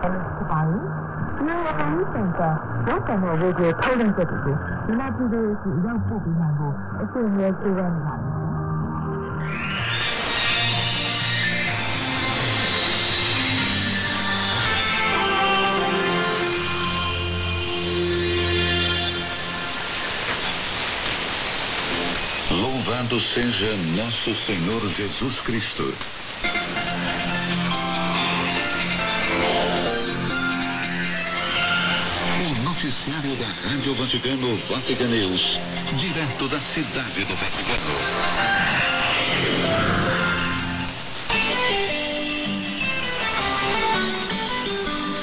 마을, 이용한 센터, 역사는 외교 토론제도고, 유나이티드 의료부 비상구, SN의 기관장. Louvado seja nosso Senhor Jesus Cristo. O noticiário da Rádio Vaticano, Vatican News, direto da cidade do Vaticano.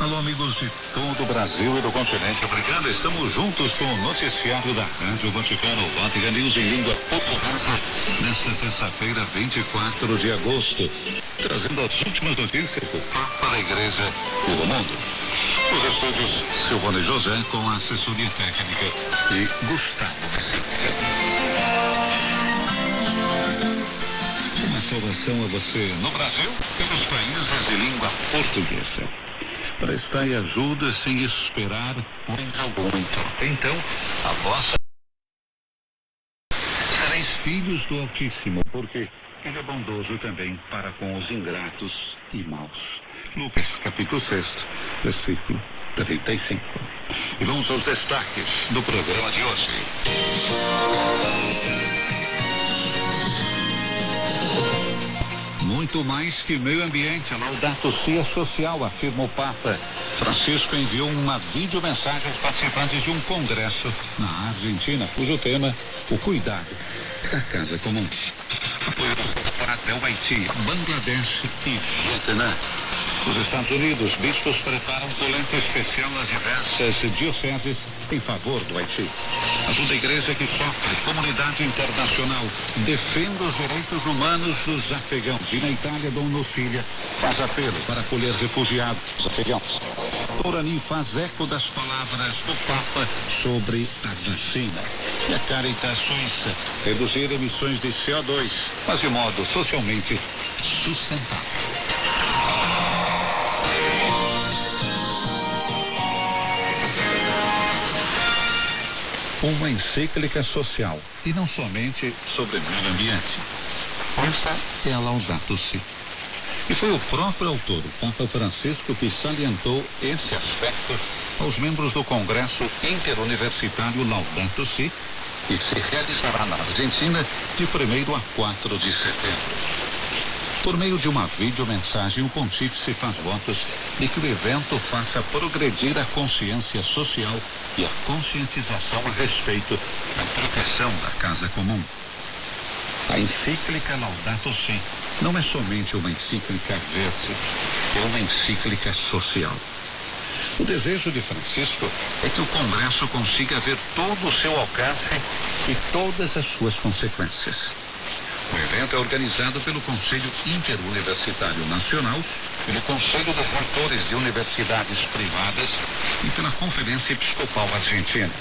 Alô, amigos de todo o Brasil e do continente africano, estamos juntos com o noticiário da Rádio Vaticano, Vatican News em língua portuguesa, nesta terça-feira, 24 de agosto, trazendo as últimas notícias do Papa, da Igreja e do mundo. Os estúdios Silvone José com a assessoria técnica e Gustavo Vicente. Uma saudação a você no Brasil e nos países de língua portuguesa. Prestai ajuda sem esperar muito. Então, a vossa sereis filhos do Altíssimo, porque Ele é bondoso também para com os ingratos e maus. Lucas, capítulo 6, versículo 35. E vamos aos destaques do programa de hoje. Muito mais que meio ambiente, a Laudato Si é social, afirma o Papa. Francisco enviou uma videomensagem aos participantes de um congresso na Argentina, cujo tema, o cuidado da casa comum. Apoio do Centro ao Haiti, Bangladesh e Vietnã. Os Estados Unidos, bispos preparam coleta especial às diversas dioceses em favor do Haiti. Ajuda a igreja que sofre, comunidade internacional, defenda os direitos humanos dos afegãos. E na Itália, Dom Nocília faz apelo para acolher refugiados afegãos. Torani faz eco das palavras do Papa sobre a vacina. E a Caritas Suíça, reduzir emissões de CO2, mas de modo socialmente sustentável. Uma encíclica social, e não somente sobre meio ambiente. Esta é a Laudato Si. E foi o próprio autor, o Papa Francisco, que salientou esse aspecto aos membros do Congresso Interuniversitário Laudato Si, que se realizará na Argentina de 1º a 4 de setembro. Por meio de uma videomensagem, o Pontífice faz votos de que o evento faça progredir a consciência social e a conscientização a respeito da proteção da casa comum. A encíclica Laudato Si não é somente uma encíclica verde, é uma encíclica social. O desejo de Francisco é que o Congresso consiga ver todo o seu alcance e todas as suas consequências. O evento é organizado pelo Conselho Interuniversitário Nacional, pelo Conselho dos Reitores de Universidades Privadas e pela Conferência Episcopal Argentina.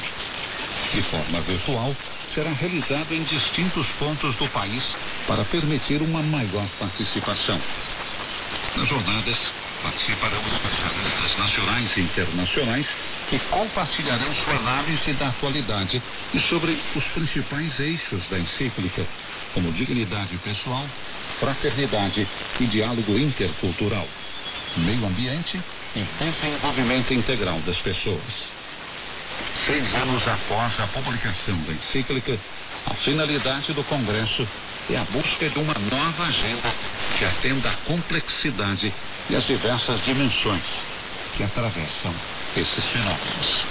De forma virtual, será realizado em distintos pontos do país para permitir uma maior participação. Nas jornadas, participarão especialistas nacionais e internacionais que compartilharão sua análise da atualidade e sobre os principais eixos da encíclica, como dignidade pessoal, fraternidade e diálogo intercultural, meio ambiente e desenvolvimento integral das pessoas. 6 anos após a publicação da encíclica, a finalidade do Congresso é a busca de uma nova agenda que atenda à complexidade e às diversas dimensões que atravessam esses fenômenos.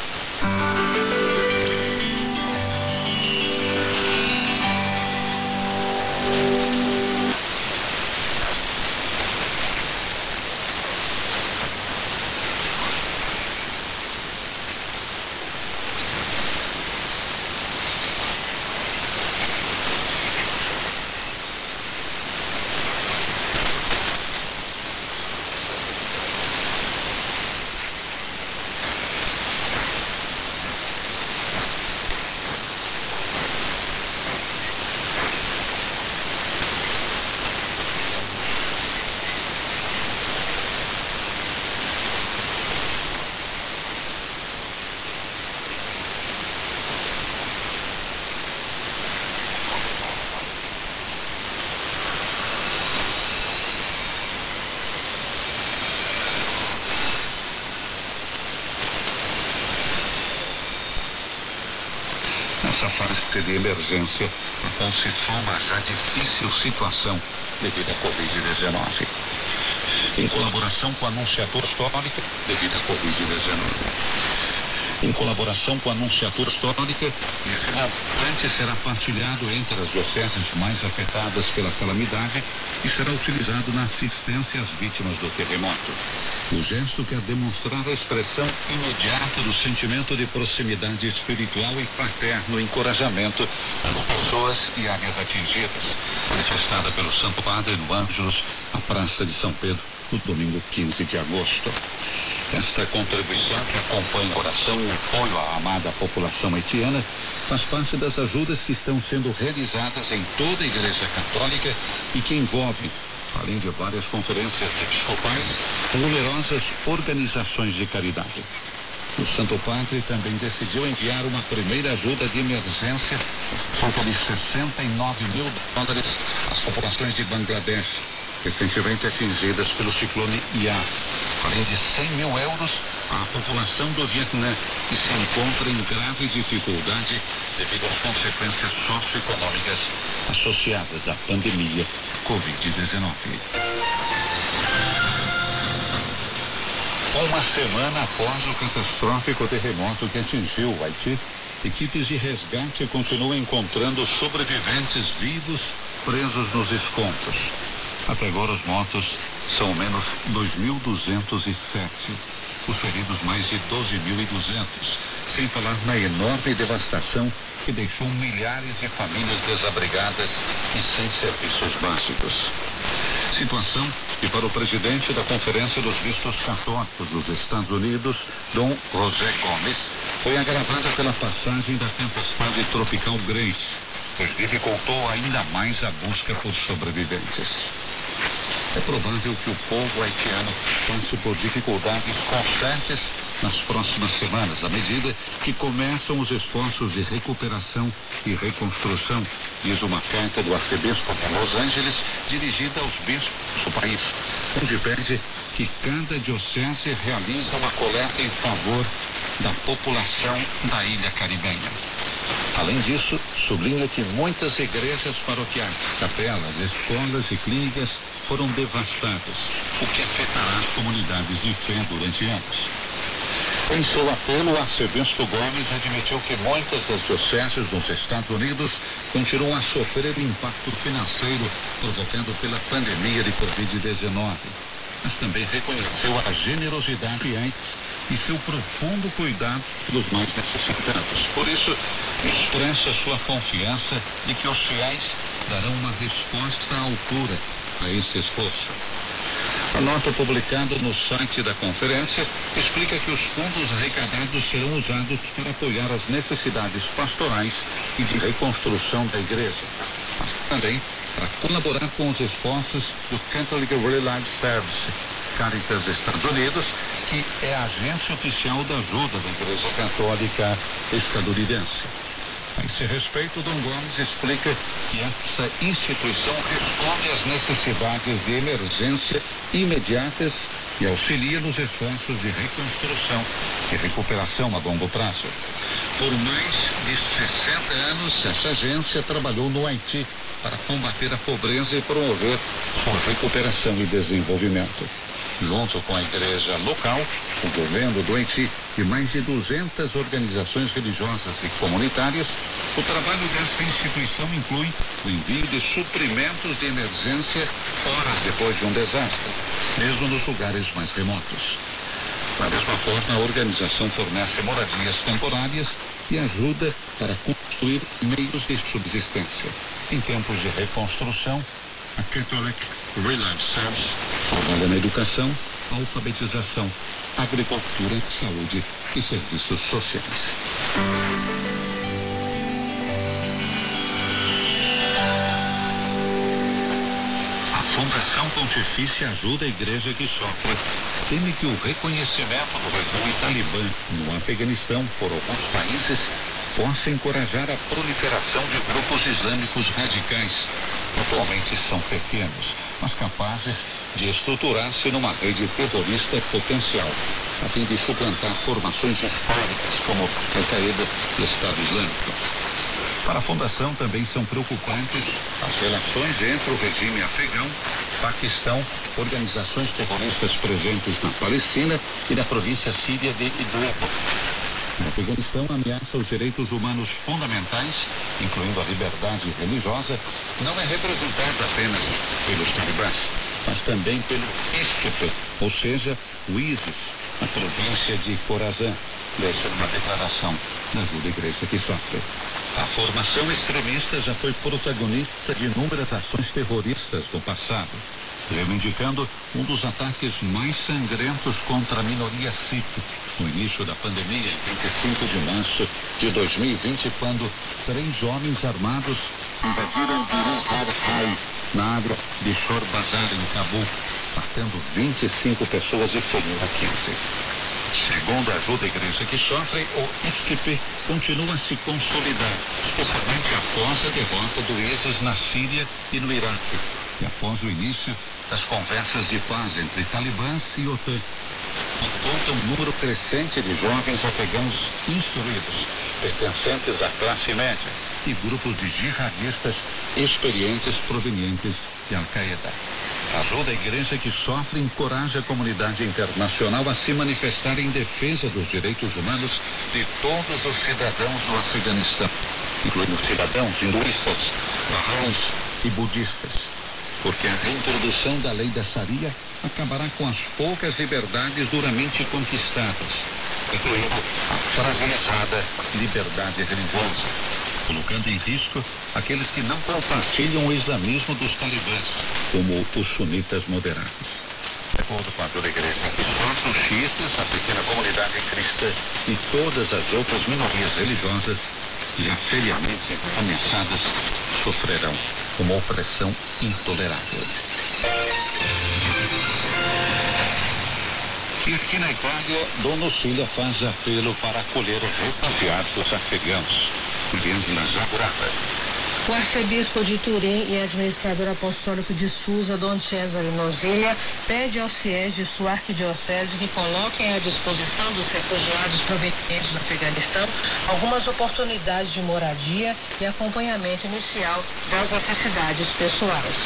urgência e de emergência, a qual se soma a já difícil situação devido à Covid-19. Em colaboração com a Anunciatura Histórica, devido à Covid-19. Em colaboração com a Anunciatura Histórica, esse montante será partilhado entre as dioceses mais afetadas pela calamidade e será utilizado na assistência às vítimas do terremoto. O gesto quer demonstrar a expressão imediata do sentimento de proximidade espiritual e fraterno encorajamento às pessoas e áreas atingidas, manifestada pelo Santo Padre no Ângelus, na Praça de São Pedro, no domingo 15 de agosto. Esta contribuição, que acompanha a oração e apoio à amada população haitiana, faz parte das ajudas que estão sendo realizadas em toda a Igreja Católica e que envolve, além de várias conferências episcopais, numerosas organizações de caridade. O Santo Padre também decidiu enviar uma primeira ajuda de emergência, cerca de $69 mil, às populações de Bangladesh, recentemente atingidas pelo ciclone Yas, além de €100 mil à população do Vietnã, que se encontra em grave dificuldade devido às consequências socioeconômicas associadas à pandemia Covid-19. Uma semana após o catastrófico terremoto que atingiu o Haiti, equipes de resgate continuam encontrando sobreviventes vivos presos nos escombros. Até agora os mortos são menos 2.207, os feridos mais de 12.200, sem falar na enorme devastação que deixou milhares de famílias desabrigadas e sem serviços básicos. Situação que para o presidente da Conferência dos Bispos Católicos dos Estados Unidos, Dom José Gomes, foi agravada pela passagem da tempestade tropical Grace, pois dificultou ainda mais a busca por sobreviventes. É provável que o povo haitiano passe por dificuldades constantes nas próximas semanas, à medida que começam os esforços de recuperação e reconstrução, diz uma carta do arcebispo de Los Angeles, dirigida aos bispos do país, onde pede que cada diocese realize uma coleta em favor da população da ilha caribenha. Além disso, sublinha que muitas igrejas paroquiais, capelas, escolas e clínicas foram devastadas, o que afetará as comunidades de fé durante anos. Em seu apelo, o arcebispo Gomes admitiu que muitas das dioceses dos Estados Unidos continuam a sofrer o impacto financeiro provocado pela pandemia de Covid-19, mas também reconheceu a generosidade e seu profundo cuidado pelos mais necessitados. Por isso, expressa sua confiança de que os fiéis darão uma resposta à altura a esse esforço. A nota publicada no site da conferência explica que os fundos arrecadados serão usados para apoiar as necessidades pastorais e de reconstrução da igreja, mas também para colaborar com os esforços do Catholic Relief Service, Caritas Estados Unidos, que é a agência oficial da ajuda da Igreja Católica estadunidense. A esse respeito, Dom Gomes explica que essa instituição responde às necessidades de emergência imediatas e auxilia nos esforços de reconstrução e recuperação a longo prazo. Por mais de 60 anos, essa agência trabalhou no Haiti para combater a pobreza e promover sua recuperação e desenvolvimento. Junto com a igreja local, o governo do Haiti e mais de 200 organizações religiosas e comunitárias, o trabalho dessa instituição inclui o envio de suprimentos de emergência horas depois de um desastre, mesmo nos lugares mais remotos. Da mesma forma, a organização fornece moradias temporárias e ajuda para construir meios de subsistência. Em tempos de reconstrução, a Catholic Relief Service trabalha na educação, alfabetização, agricultura, saúde e serviços sociais. A Fundação Pontifícia Ajuda a Igreja que Sofre teme que o reconhecimento do regime talibã no Afeganistão por alguns países possa encorajar a proliferação de grupos islâmicos radicais, que atualmente são pequenos, mas capazes de estruturar-se numa rede terrorista potencial, a fim de suplantar formações históricas como Al-Qaeda e Estado Islâmico. Para a Fundação também são preocupantes as relações entre o regime afegão, Paquistão, organizações terroristas presentes na Palestina e na província síria de Idlib. O Afeganistão ameaça os direitos humanos fundamentais, incluindo a liberdade religiosa, não é representado apenas pelos talibãs, mas também pelo ISKP, ou seja, o ISIS, na província de Khorasan, deixa uma declaração da Ajuda Igreja que Sofre. A formação extremista já foi protagonista de inúmeras ações terroristas no passado, reivindicando um dos ataques mais sangrentos contra a minoria Sikh, no início da pandemia, em 25 de março de 2020, quando 3 homens armados invadiram Guru Har Rai, na área de Chor Bazar, em Cabul, matando 25 pessoas e ferindo 15. Segundo a Ajuda Igreja que Sofre, o ISKP continua a se consolidar, especialmente após a derrota do ISIS na Síria e no Iraque, e após o início das conversas de paz entre talibãs e OTAN. Conta um número crescente de jovens afegãos instruídos, pertencentes à classe média, e grupos de jihadistas experientes provenientes de Al-Qaeda. Ajuda a Igreja que Sofre encoraja a comunidade internacional a se manifestar em defesa dos direitos humanos de todos os cidadãos do Afeganistão, incluindo cidadãos hinduístas, bahãs e budistas, porque a reintrodução da lei da Sharia acabará com as poucas liberdades duramente conquistadas, incluindo a fragilizada liberdade religiosa, colocando em risco aqueles que não compartilham o islamismo dos talibãs, como os sunitas moderados. De acordo com a Ajuda Igreja que Sofre, os xiitas, a pequena comunidade cristã e todas as outras minorias religiosas já seriamente ameaçadas sofrerão uma opressão intolerável. E aqui na Itália, Dona Lucília faz apelo para acolher refugiados afegãos. Mariângela Zaburata. O arcebispo de Turim e administrador apostólico de Susa, Dom Cesare Nosiglia, pede aos fiéis de sua arquidiocese que coloquem à disposição dos refugiados provenientes do Afeganistão algumas oportunidades de moradia e acompanhamento inicial das necessidades pessoais.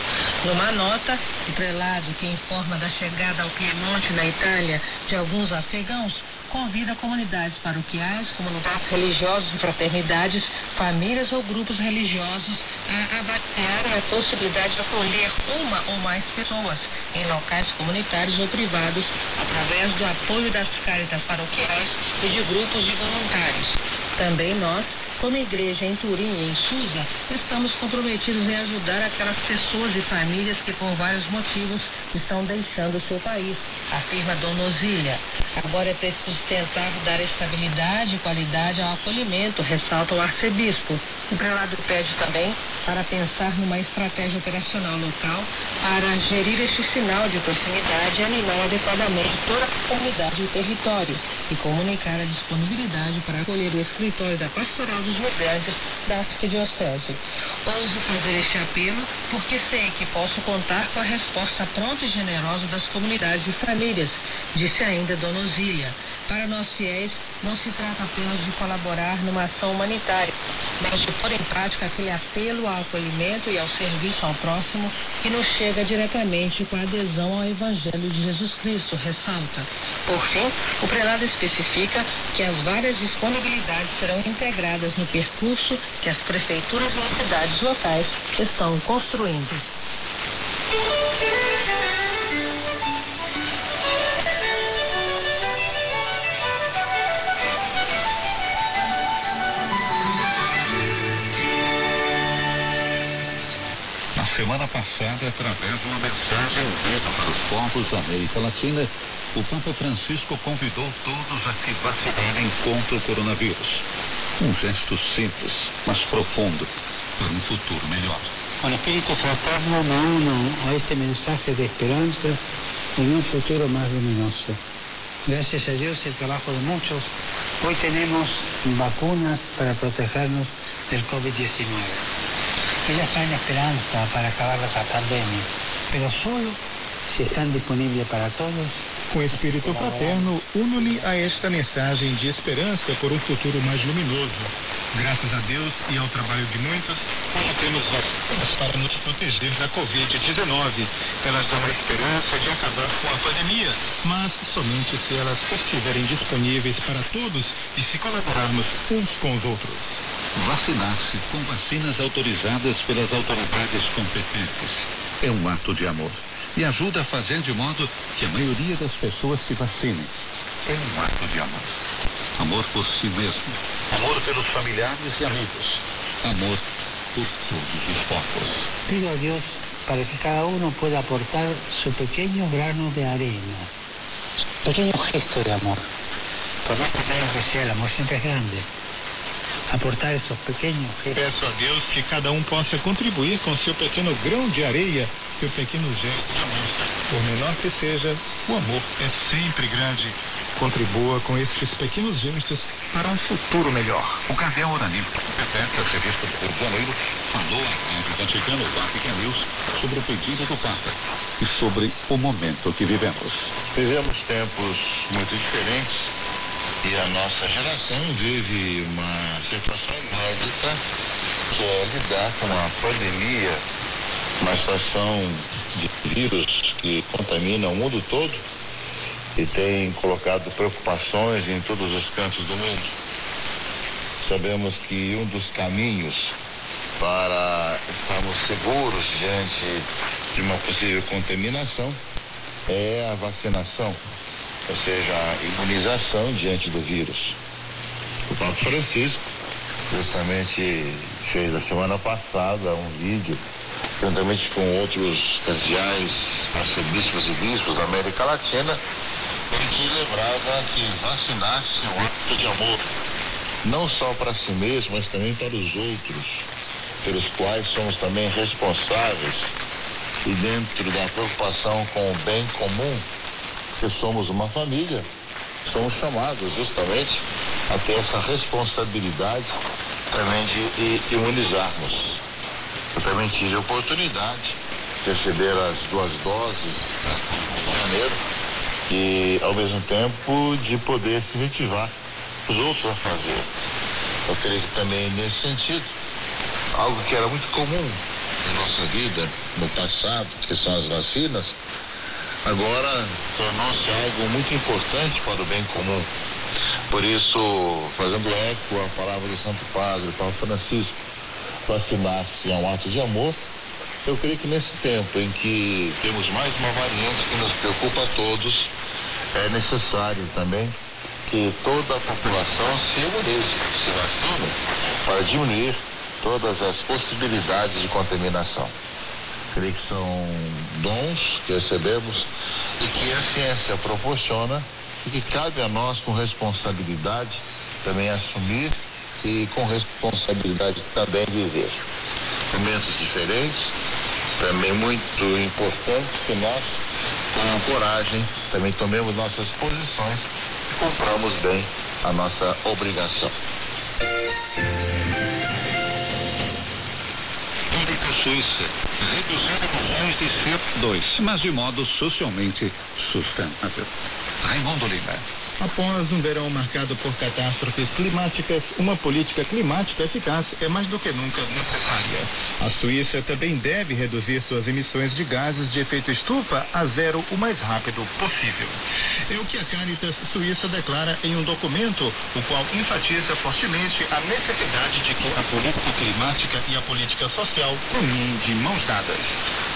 Numa nota, o prelado, que informa da chegada ao Piemonte, na Itália, de alguns afegãos, convida comunidades paroquiais, comunidades religiosas e fraternidades, famílias ou grupos religiosos a avaliarem a possibilidade de acolher uma ou mais pessoas em locais comunitários ou privados através do apoio das cáritas paroquiais e de grupos de voluntários. Também nós, como igreja em Turim e em Susa, estamos comprometidos em ajudar aquelas pessoas e famílias que por vários motivos estão deixando o seu país, afirma Dona Osília. Agora é preciso tentar dar estabilidade e qualidade ao acolhimento, ressalta o arcebispo. O prelado pede também para pensar numa estratégia operacional local para gerir este sinal de proximidade e animar adequadamente toda a comunidade e o território e comunicar a disponibilidade para acolher o escritório da Pastoral dos Migrantes da Arquidiocese. Ouso fazer este apelo porque sei que posso contar com a resposta pronta e generosa das comunidades e famílias, disse ainda Dona Osília. Para nós fiéis, não se trata apenas de colaborar numa ação humanitária, mas de pôr em prática aquele apelo ao acolhimento e ao serviço ao próximo que nos chega diretamente com a adesão ao Evangelho de Jesus Cristo, ressalta. Por fim, o prelado especifica que as várias disponibilidades serão integradas no percurso que as prefeituras e as cidades locais estão construindo. Semana passada, através de uma mensagem viva para os povos da América Latina, o Papa Francisco convidou todos a se vacinarem contra o coronavírus. Um gesto simples, mas profundo, para um futuro melhor. Con espíritu fraterno me uno a este mensaje de esperanza en un futuro más luminoso. Gracias a Dios y el trabajo de muchos, hoy tenemos vacunas para protegernos del COVID-19. Ellas traen esperanza para acabar la pandemia, pero solo si están disponibles para todos. Com espírito fraterno, uno-me a esta mensagem de esperança por um futuro mais luminoso. Graças a Deus e ao trabalho de muitos, hoje temos vacinas para nos proteger da Covid-19. Elas dão a esperança de acabar com a pandemia, mas somente se elas estiverem disponíveis para todos e se colaborarmos uns com os outros. Vacinar-se com vacinas autorizadas pelas autoridades competentes é um ato de amor e ajuda a fazer de modo que a maioria das pessoas se vacinem. É um ato de amor. Amor por si mesmo, amor pelos familiares e amigos, amor por todos os povos. Pido a Dios para que cada uno pueda aportar su pequeño grano de arena, pequeño gesto de amor. Por más pequeño que sea, el amor siempre es grande. Aportar esos pequeños gestos. Peço a Deus que cada um possa contribuir com seu pequeno grão de areia, seu pequeno gesto de amor. Por menor que seja, o amor é sempre grande. Contribua com esses pequenos gestos para um futuro melhor. O cardeal Oranildo Pepeca, revista do Rio de Janeiro, falou à Rádio Vaticana, o Vatican News, sobre o pedido do Papa e sobre o momento que vivemos. Vivemos tempos muito diferentes e a nossa geração vive uma situação inédita, que é lidar com a pandemia, uma situação de vírus que contamina o mundo todo e tem colocado preocupações em todos os cantos do mundo. Sabemos que um dos caminhos para estarmos seguros diante de uma possível contaminação é a vacinação, ou seja, a imunização diante do vírus. O Papa Francisco justamente fez na semana passada um vídeo, juntamente com outros cardeais, arcebispos e bispos da América Latina, em que lembrava que vacinar-se é um ato de amor, não só para si mesmo, mas também para os outros, pelos quais somos também responsáveis, e dentro da preocupação com o bem comum, que somos uma família, somos chamados justamente a ter essa responsabilidade também de imunizarmos. Eu também tive a oportunidade de receber as 2 doses no Rio de Janeiro e, ao mesmo tempo, de poder se incentivar os outros a fazer. Eu creio que também, nesse sentido, algo que era muito comum na nossa vida no passado, que são as vacinas, agora tornou-se algo muito importante para o bem comum. Por isso, fazendo eco à palavra do Santo Padre, Papa Francisco, vacinar-se é um ato de amor. Eu creio que nesse tempo em que temos mais uma variante que nos preocupa a todos, é necessário também que toda a população se imunize, se vacine, para diminuir todas as possibilidades de contaminação. Creio que são dons que recebemos e que a ciência proporciona e que cabe a nós, com responsabilidade, também assumir e com responsabilidade também viver. Momentos diferentes, também muito importantes que nós, com coragem, também tomemos nossas posições e cumpramos bem a nossa obrigação. Suíça, reduzindo emissões de CO2, mas de modo socialmente sustentável. Raimundo Lima. Após um verão marcado por catástrofes climáticas, uma política climática eficaz é mais do que nunca necessária. A Suíça também deve reduzir suas emissões de gases de efeito estufa a zero o mais rápido possível. É o que a Caritas Suíça declara em um documento, o qual enfatiza fortemente a necessidade de que a política climática e a política social caminhem de mãos dadas.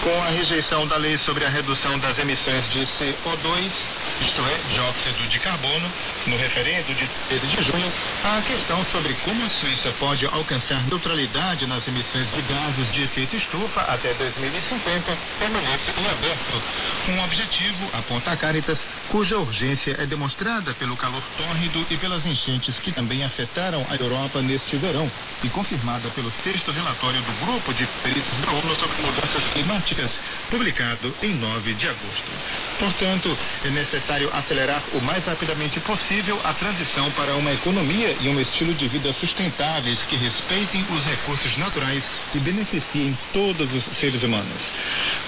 Com a rejeição da lei sobre a redução das emissões de CO2, isto é, dióxido de carbono, no referendo de 13 de junho, a questão sobre como a Suíça pode alcançar neutralidade nas emissões de gases de efeito estufa até 2050 permanece em aberto. Um objetivo, aponta a Caritas, cuja urgência é demonstrada pelo calor tórrido e pelas enchentes que também afetaram a Europa neste verão e confirmada pelo 6º relatório do Grupo de Peritos da ONU sobre Mudanças Climáticas, publicado em 9 de agosto. Portanto, é necessário acelerar o mais rapidamente possível possível a transição para uma economia e um estilo de vida sustentáveis que respeitem os recursos naturais e beneficiem todos os seres humanos.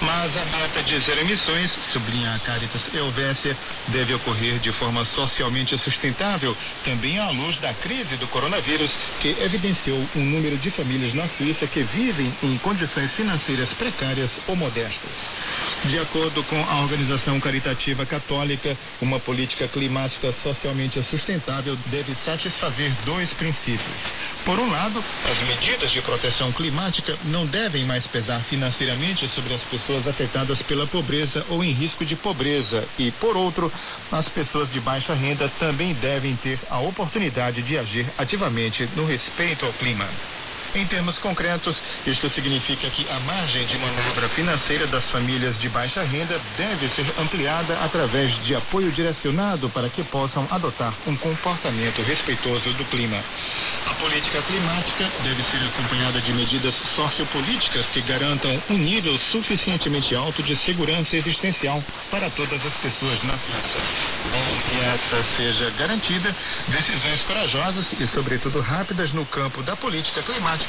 Mas a meta de zero emissões, sublinha a Caritas Helvécia, deve ocorrer de forma socialmente sustentável, também à luz da crise do coronavírus, que evidenciou um número de famílias na Suíça que vivem em condições financeiras precárias ou modestas. De acordo com a organização caritativa católica, uma política climática socialmente sustentável deve satisfazer dois princípios. Por um lado, as medidas de proteção climática não devem mais pesar financeiramente sobre as pessoas afetadas pela pobreza ou em risco de pobreza e, por outro, as pessoas de baixa renda também devem ter a oportunidade de agir ativamente no respeito ao clima. Em termos concretos, isto significa que a margem de manobra financeira das famílias de baixa renda deve ser ampliada através de apoio direcionado para que possam adotar um comportamento respeitoso do clima. A política climática deve ser acompanhada de medidas sociopolíticas que garantam um nível suficientemente alto de segurança existencial para todas as pessoas na Suíça. Desde que essa seja garantida, decisões corajosas e, sobretudo, rápidas no campo da política climática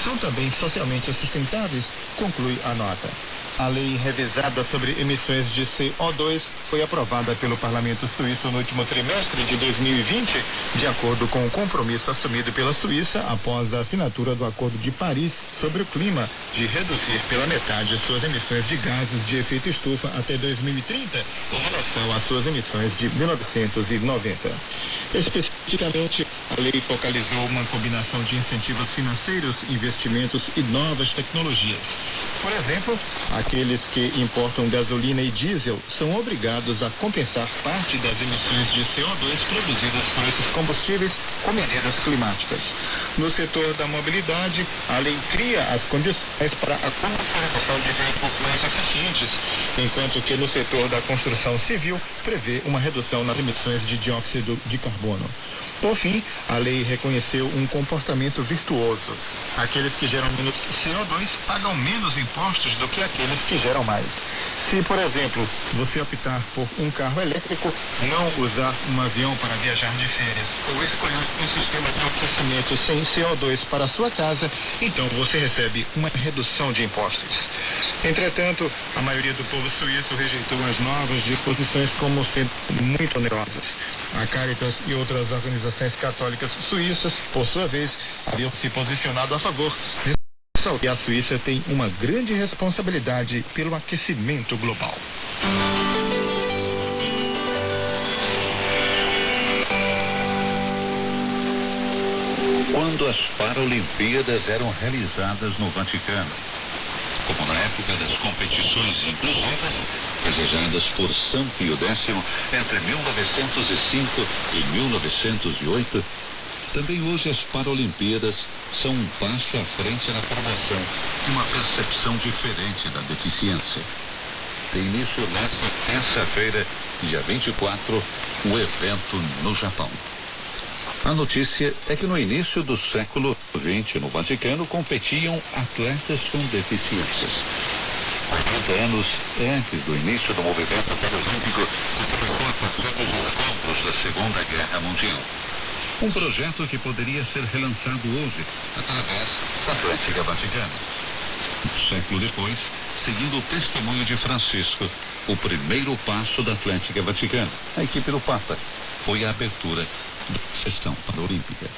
são também socialmente sustentáveis, conclui a nota. A lei revisada sobre emissões de CO2 foi aprovada pelo Parlamento Suíço no último trimestre de 2020, de acordo com o compromisso assumido pela Suíça após a assinatura do Acordo de Paris sobre o clima, de reduzir pela metade suas emissões de gases de efeito estufa até 2030, em relação às suas emissões de 1990. Especificamente, a lei focalizou uma combinação de incentivos financeiros, investimentos e novas tecnologias. Por exemplo, aqueles que importam gasolina e diesel são obrigados a compensar parte das emissões de CO2 produzidas por esses combustíveis com medidas climáticas. No setor da mobilidade, a lei cria as condições para a comercialização de veículos mais eficientes, enquanto que no setor da construção civil prevê uma redução nas emissões de dióxido de carbono. Por fim, a lei reconheceu um comportamento virtuoso. Aqueles que geram menos CO2 pagam menos impostos do que aqueles que geram mais. Se, por exemplo, você optar por um carro elétrico, não usar um avião para viajar de férias ou escolher um sistema de aquecimento sem CO2 para a sua casa, então você recebe uma redução de impostos. Entretanto, a maioria do povo suíço rejeitou as novas disposições como sendo muito onerosas. A Caritas e outras organizações católicas suíças, por sua vez, haviam se posicionado a favor, que a Suíça tem uma grande responsabilidade pelo aquecimento global. Quando as Paralimpíadas eram realizadas no Vaticano, como na época das competições inclusivas desejadas por São Pio X entre 1905 e 1908, também hoje as Paralimpíadas são um passo à frente na promoção de uma percepção diferente da deficiência. Tem início nesta terça-feira, dia 24, o evento no Japão. A notícia é que no início do século XX, no Vaticano, competiam atletas com deficiências. 40 anos antes do início do movimento paralímpico, que começou a partir dos escombros da Segunda Guerra Mundial. Um projeto que poderia ser relançado hoje através da Atlética Vaticana. Um século depois, seguindo o testemunho de Francisco, o primeiro passo da Atlética Vaticana, a equipe do Papa, foi a abertura da sessão paralímpica.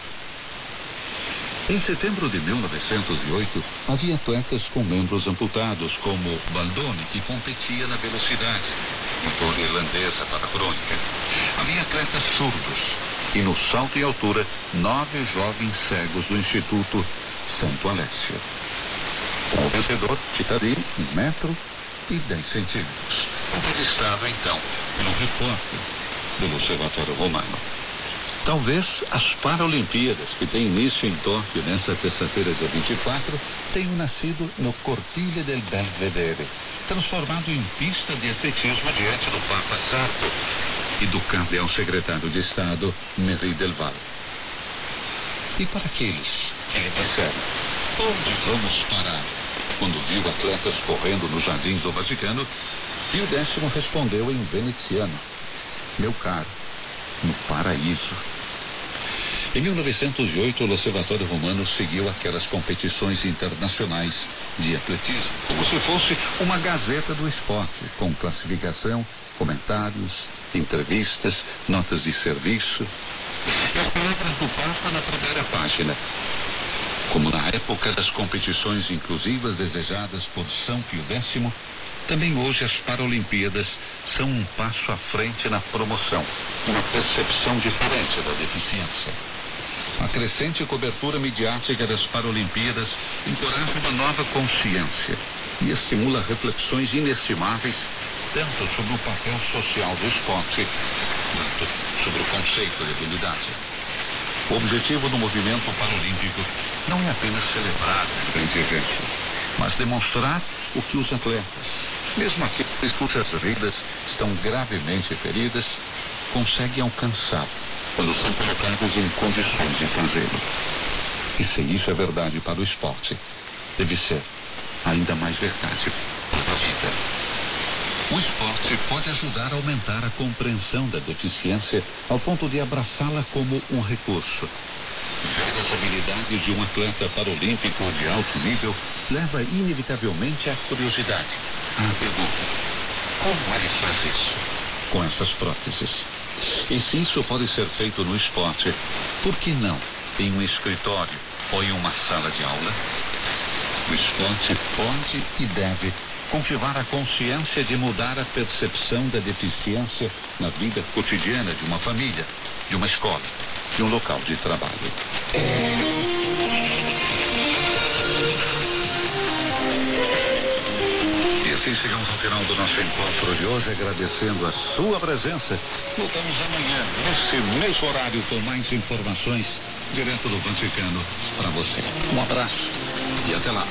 Em setembro de 1908, havia atletas com membros amputados, como Baldoni, que competia na velocidade, motor irlandesa para a crônica. Havia atletas surdos e, no salto em altura, 9 jovens cegos do Instituto Santo Alessio. Com o vencedor, Cittadini, 1 metro e 10 centímetros. Entrevistado, então, pelo repórter do Observatório Romano. Talvez as Paralimpíadas, que têm início em Tóquio nesta terça-feira, dia 24, tenham nascido no Cortile del Belvedere, transformado em pista de atletismo diante do Papa Sarto e do cardeal secretário de Estado, Merri del Val. E para aqueles que lhe disseram, onde vamos parar? Quando viu atletas correndo no jardim do Vaticano, Pio X respondeu em veneziano, meu caro, no paraíso. Em 1908, o Osservatório Romano seguiu aquelas competições internacionais de atletismo, como se fosse uma gazeta do esporte, com classificação, comentários, entrevistas, notas de serviço. E as palavras do Papa na primeira página. Como na época das competições inclusivas desejadas por São Pio X, também hoje as Paralimpíadas são um passo à frente na promoção, uma percepção diferente da deficiência. A crescente cobertura midiática das Paralimpíadas encoraja uma nova consciência e estimula reflexões inestimáveis tanto sobre o papel social do esporte quanto sobre o conceito de habilidade. O objetivo do movimento paralímpico não é apenas celebrar um grande evento, mas demonstrar o que os atletas, mesmo aqueles cujas vidas estão gravemente feridas, conseguem alcançar quando são colocados em condições de fazê-lo. E se isso é verdade para o esporte, deve ser ainda mais verdade para a vida. O esporte pode ajudar a aumentar a compreensão da deficiência ao ponto de abraçá-la como um recurso. Ver as habilidades de um atleta paralímpico de alto nível leva inevitavelmente à curiosidade. À pergunta: como ele faz isso com essas próteses? E se isso pode ser feito no esporte, por que não em um escritório ou em uma sala de aula? O esporte pode e deve cultivar a consciência de mudar a percepção da deficiência na vida cotidiana de uma família, de uma escola, de um local de trabalho. E assim chegamos ao final do nosso encontro de hoje, agradecendo a sua presença. Voltamos amanhã, nesse mesmo horário, com mais informações direto do Vaticano para você. Um abraço e até lá.